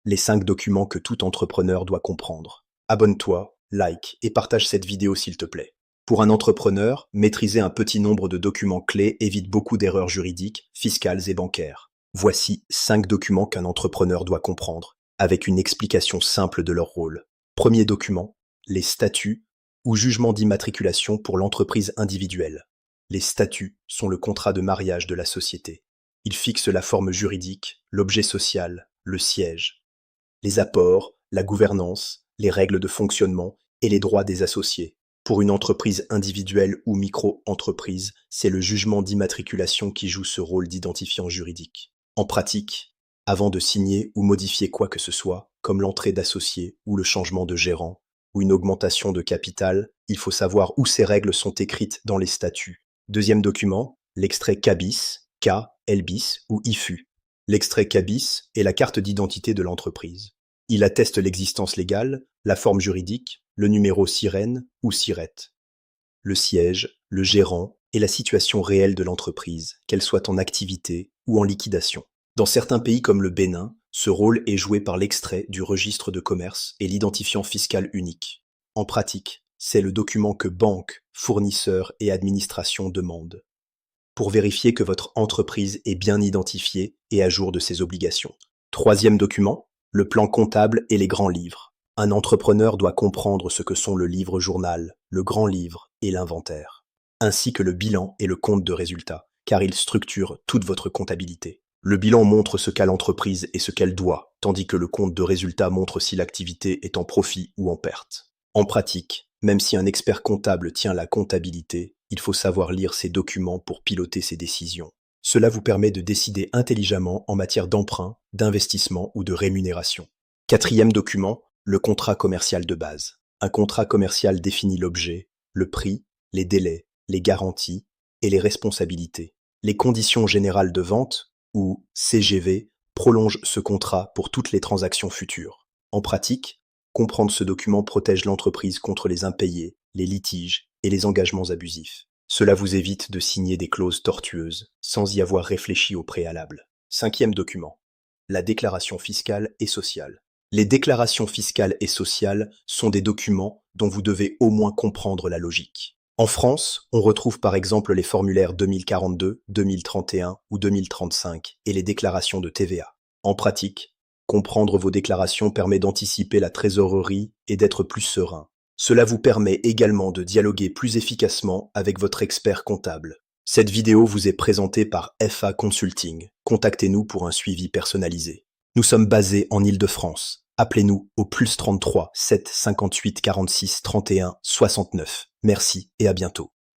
les 5 documents que tout entrepreneur doit comprendre. Abonne-toi, like et partage cette vidéo s'il te plaît. Pour un entrepreneur, maîtriser un petit nombre de documents clés évite beaucoup d'erreurs juridiques, fiscales et bancaires. Voici 5 documents qu'un entrepreneur doit comprendre, avec une explication simple de leur rôle. Premier document, les statuts ou jugements d'immatriculation pour l'entreprise individuelle. Les statuts sont le contrat de mariage de la société. Ils fixent la forme juridique, l'objet social, le siège, les apports, la gouvernance, les règles de fonctionnement et les droits des associés. Pour une entreprise individuelle ou micro-entreprise, c'est le jugement d'immatriculation qui joue ce rôle d'identifiant juridique. En pratique, avant de signer ou modifier quoi que ce soit, comme l'entrée d'associés ou le changement de gérant, ou une augmentation de capital, il faut savoir où ces règles sont écrites dans les statuts. Deuxième document, l'extrait CABIS, K, LBIS ou IFU. L'extrait CABIS est la carte d'identité de l'entreprise. Il atteste l'existence légale, la forme juridique, le numéro SIREN ou SIRET, le siège, le gérant et la situation réelle de l'entreprise, qu'elle soit en activité ou en liquidation. Dans certains pays comme le Bénin, ce rôle est joué par l'extrait du registre de commerce et l'identifiant fiscal unique. En pratique, c'est le document que banques, fournisseurs et administrations demandent pour vérifier que votre entreprise est bien identifiée et à jour de ses obligations. Troisième document, le plan comptable et les grands livres. Un entrepreneur doit comprendre ce que sont le livre-journal, le grand livre et l'inventaire, ainsi que le bilan et le compte de résultat, car ils structurent toute votre comptabilité. Le bilan montre ce qu'a l'entreprise et ce qu'elle doit, tandis que le compte de résultat montre si l'activité est en profit ou en perte. En pratique, même si un expert comptable tient la comptabilité, il faut savoir lire ces documents pour piloter ses décisions. Cela vous permet de décider intelligemment en matière d'emprunt, d'investissement ou de rémunération. Quatrième document, le contrat commercial de base. Un contrat commercial définit l'objet, le prix, les délais, les garanties et les responsabilités. Les conditions générales de vente, ou CGV, prolongent ce contrat pour toutes les transactions futures. En pratique, comprendre ce document protège l'entreprise contre les impayés, les litiges et les engagements abusifs. Cela vous évite de signer des clauses tortueuses sans y avoir réfléchi au préalable. Cinquième document, la déclaration fiscale et sociale. Les déclarations fiscales et sociales sont des documents dont vous devez au moins comprendre la logique. En France, on retrouve par exemple les formulaires 2042, 2031 ou 2035 et les déclarations de TVA. En pratique, comprendre vos déclarations permet d'anticiper la trésorerie et d'être plus serein. Cela vous permet également de dialoguer plus efficacement avec votre expert comptable. Cette vidéo vous est présentée par FA Consulting. Contactez-nous pour un suivi personnalisé. Nous sommes basés en Île-de-France. Appelez-nous au +33 7 58 46 31 69. Merci et à bientôt.